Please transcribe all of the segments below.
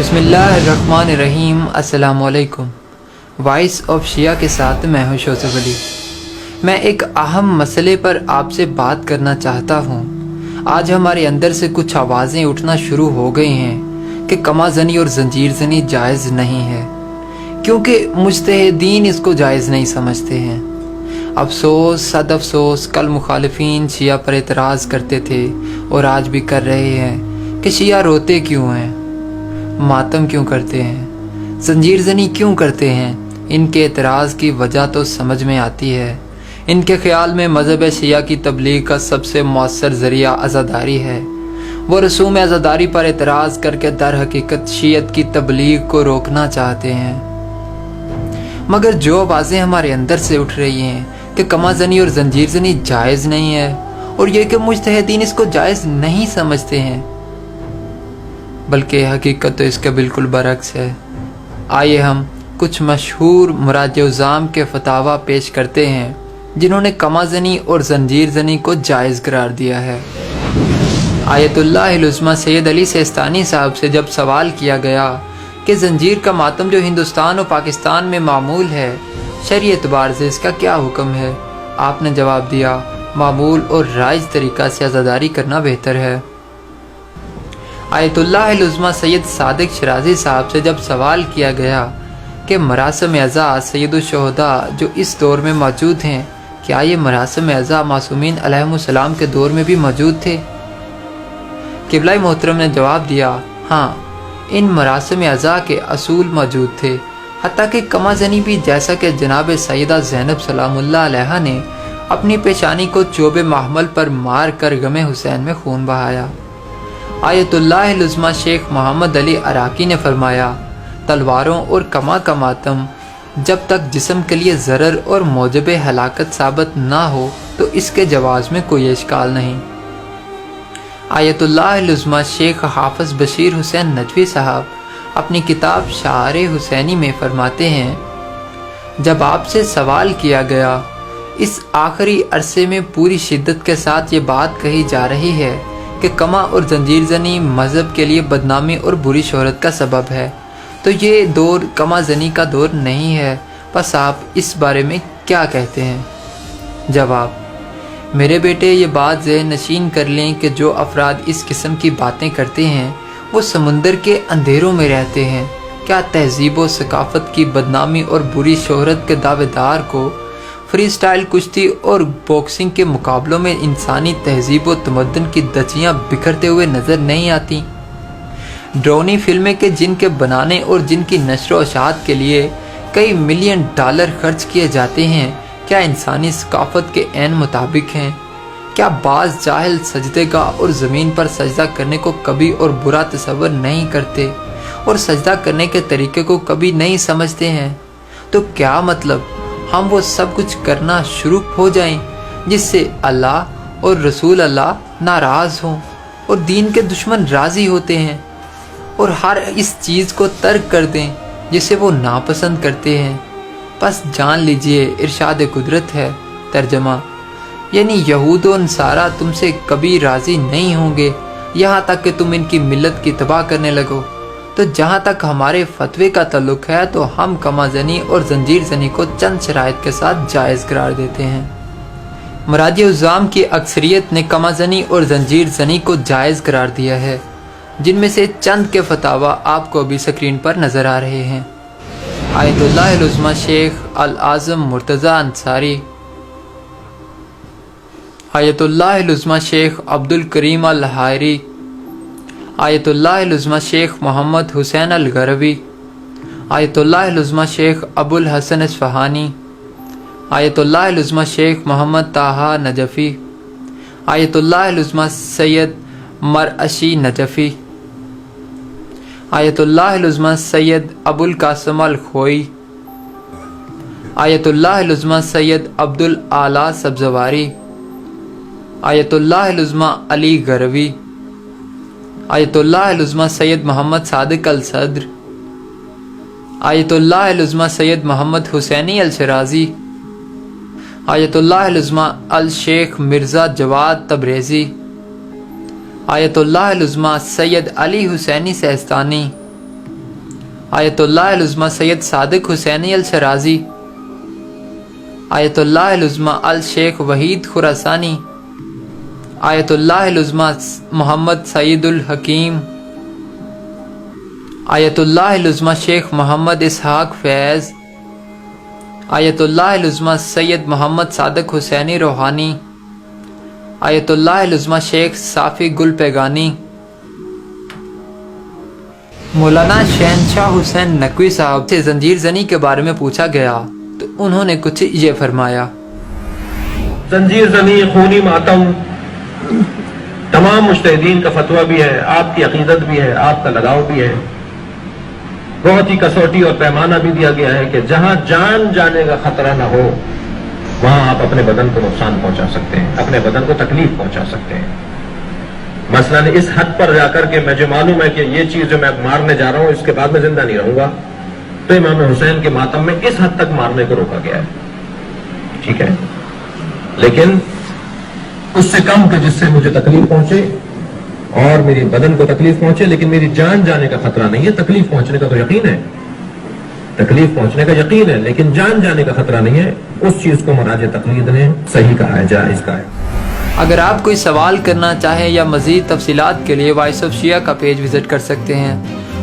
بسم اللہ الرحمن الرحیم۔ السلام علیکم۔ وائس آف شیعہ کے ساتھ میں ہوں یوسف علی۔ میں ایک اہم مسئلے پر آپ سے بات کرنا چاہتا ہوں۔ آج ہمارے اندر سے کچھ آوازیں اٹھنا شروع ہو گئی ہیں کہ کما زنی اور زنجیر زنی جائز نہیں ہے، کیونکہ مجتہدین اس کو جائز نہیں سمجھتے ہیں۔ افسوس، صد افسوس، کل مخالفین شیعہ پر اعتراض کرتے تھے اور آج بھی کر رہے ہیں کہ شیعہ روتے کیوں ہیں، ماتم کیوں کرتے ہیں، زنجیر زنی کیوں کرتے ہیں۔ ان کے اعتراض کی وجہ تو سمجھ میں آتی ہے۔ ان کے خیال میں مذہب شیعہ کی تبلیغ کا سب سے مؤثر ذریعہ عزاداری ہے۔ وہ رسوم عزاداری پر اعتراض کر کے در حقیقت شیعت کی تبلیغ کو روکنا چاہتے ہیں۔ مگر جو آوازیں ہمارے اندر سے اٹھ رہی ہیں کہ کما زنی اور زنجیر زنی جائز نہیں ہے، اور یہ کہ مجتہدین اس کو جائز نہیں سمجھتے ہیں، بلکہ حقیقت تو اس کا بالکل برعکس ہے۔ آئیے ہم کچھ مشہور مراجع عظام کے فتاویٰ پیش کرتے ہیں جنہوں نے کما زنی اور زنجیر زنی کو جائز قرار دیا ہے۔ آیت اللہ العظمیٰ سید علی سیستانی صاحب سے جب سوال کیا گیا کہ زنجیر کا ماتم جو ہندوستان اور پاکستان میں معمول ہے، شرعی اعتبار سے اس کا کیا حکم ہے، آپ نے جواب دیا، معمول اور رائج طریقہ سے عزاداری کرنا بہتر ہے۔ آیت اللہ العظمیٰ سید صادق شرازی صاحب سے جب سوال کیا گیا کہ مراسم عزا سید الشہداء جو اس دور میں موجود ہیں، کیا یہ مراسم عزا معصومین علیہم السلام کے دور میں بھی موجود تھے؟ قبلہ محترم نے جواب دیا، ہاں، ان مراسم عزا کے اصول موجود تھے، حتیٰ کہ کما زنی بھی، جیسا کہ جناب سیدہ زینب سلام اللہ علیہا نے اپنی پیشانی کو چوب محمل پر مار کر غم حسین میں خون بہایا۔ آیت اللہ العظمیٰ شیخ محمد علی عراقی نے فرمایا، تلواروں اور کما کا ماتم جب تک جسم کے لیے ضرر اور موجب ہلاکت ثابت نہ ہو تو اس کے جواز میں کوئی اشکال نہیں۔ آیت اللہ العظمیٰ شیخ حافظ بشیر حسین نجوی صاحب اپنی کتاب شعار حسینی میں فرماتے ہیں، جب آپ سے سوال کیا گیا، اس آخری عرصے میں پوری شدت کے ساتھ یہ بات کہی جا رہی ہے کہ کما اور زنجیر زنی مذہب کے لیے بدنامی اور بری شہرت کا سبب ہے، تو یہ دور کما زنی کا دور نہیں ہے، بس آپ اس بارے میں کیا کہتے ہیں؟ جواب، میرے بیٹے، یہ بات ذہن نشین کر لیں کہ جو افراد اس قسم کی باتیں کرتے ہیں وہ سمندر کے اندھیروں میں رہتے ہیں۔ کیا تہذیب و ثقافت کی بدنامی اور بری شہرت کے دعوے دار کو فری سٹائل کشتی اور باکسنگ کے مقابلوں میں انسانی تہذیب و تمدن کی دھجیاں بکھرتے ہوئے نظر نہیں آتی؟ ڈرونی فلمیں کہ جن کے بنانے اور جن کی نشر و اشاعت کے لیے کئی ملین ڈالر خرچ کیے جاتے ہیں، کیا انسانی ثقافت کے عین مطابق ہیں؟ کیا بعض جاہل سجدے گاہ اور زمین پر سجدہ کرنے کو کبھی اور برا تصور نہیں کرتے اور سجدہ کرنے کے طریقے کو کبھی نہیں سمجھتے ہیں؟ تو کیا مطلب ہم وہ سب کچھ کرنا شروع ہو جائیں جس سے اللہ اور رسول اللہ ناراض ہوں اور دین کے دشمن راضی ہوتے ہیں، اور ہر اس چیز کو ترک کر دیں جسے وہ ناپسند کرتے ہیں؟ بس جان لیجئے ارشاد قدرت ہے۔ ترجمہ، یعنی یہود و نصارہ تم سے کبھی راضی نہیں ہوں گے یہاں تک کہ تم ان کی ملت کی تباہ کرنے لگو۔ تو جہاں تک ہمارے فتوے کا تعلق ہے تو ہم کما زنی اور زنجیر زنی کو چند شرائط کے ساتھ جائز قرار دیتے ہیں۔ مراجع عظام کی اکثریت نے کما زنی اور زنجیر زنی کو جائز قرار دیا ہے، جن میں سے چند کے فتاویٰ آپ کو ابھی سکرین پر نظر آ رہے ہیں۔ آیت اللہ العظمیٰ شیخ العظم مرتضی انصاری، آیت اللہ العظمیٰ شیخ عبد الکریم الحائری، آیت اللہ العظمیٰ شیخ محمد حسین الغروی، آیت اللہ العظمیٰ شیخ ابو الحسن اصفہانی، آیت اللہ العظمیٰ شیخ محمد طٰہٰ نجفی، آیت اللہ العظمیٰ سید مرعشی نجفی، آیت اللہ العظمیٰ سید ابو القاسم الخوئی، آیت اللہ العظمیٰ سید عبد الاعلیٰ سبزواری، آیت اللہ العظمیٰ علی غروی، آیت اللہ العظمیٰ سید محمد صادق الصدر، آیت اللہ العظمیٰ سید محمد حسینی الشرازی، آیت اللہ العظمیٰ الشیخ مرزا جواد تبریزی، آیت اللہ العظمیٰ سید علی حسینی سیستانی، آیت اللہ العظمہ سید صادق حسینی الشرازی، آیت اللہ العظمہ الشیخ وحید خراسانی، آیت اللہ العظمہ محمد سعید الحکیم، آیت اللہ العظمہ شیخ محمد اسحاق فیض، آیت اللہ العظمہ سید محمد صادق حسینی روحانی، آیت اللہ العظمہ شیخ صافی گل پیگانی۔ مولانا شہنشاہ حسین نقوی صاحب سے زنجیر زنی کے بارے میں پوچھا گیا تو انہوں نے کچھ یہ فرمایا۔ زنجیر زنی خونی ماتم تمام مجتہدین کا فتویٰ بھی ہے، آپ کی عقیدت بھی ہے، آپ کا لگاؤ بھی ہے۔ بہت ہی کسوٹی اور پیمانہ بھی دیا گیا ہے کہ جہاں جان جانے کا خطرہ نہ ہو وہاں آپ اپنے بدن کو نقصان پہنچا سکتے ہیں، اپنے بدن کو تکلیف پہنچا سکتے ہیں۔ مثلاً اس حد پر جا کر کے مجھے معلوم ہے کہ یہ چیز جو میں اب مارنے جا رہا ہوں اس کے بعد میں زندہ نہیں رہوں گا، تو امام حسین کے ماتم میں اس حد تک مارنے کو روکا گیا ہے، ٹھیک ہے، لیکن اس سے کم کہ جس سے مجھے تکلیف پہنچے اور میری بدن کو تکلیف پہنچے، لیکن میری جان جانے کا خطرہ نہیں ہے۔ تکلیف پہنچنے کا تو یقین ہے، تکلیف پہنچنے کا یقین ہے، لیکن جان جانے کا خطرہ نہیں ہے۔ اس چیز کو مراجع تقلید نے صحیح کہا ہے، جائز کہا ہے۔ اگر آپ کوئی سوال کرنا چاہیں یا مزید تفصیلات کے لیے وائس آف شیعہ کا پیج وزٹ کر سکتے ہیں۔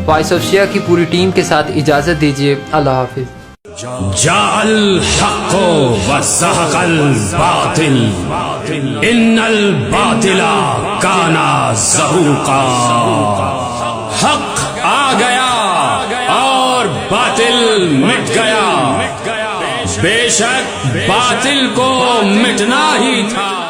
وائس آف شیعہ کی پوری ٹیم کے ساتھ اجازت دیجیے، اللہ حافظ۔ جاء الحق وزهق الباطل ان الباطل كان زهوقا۔ حق آ گیا اور باطل مٹ گیا، بے شک باطل کو مٹنا ہی تھا۔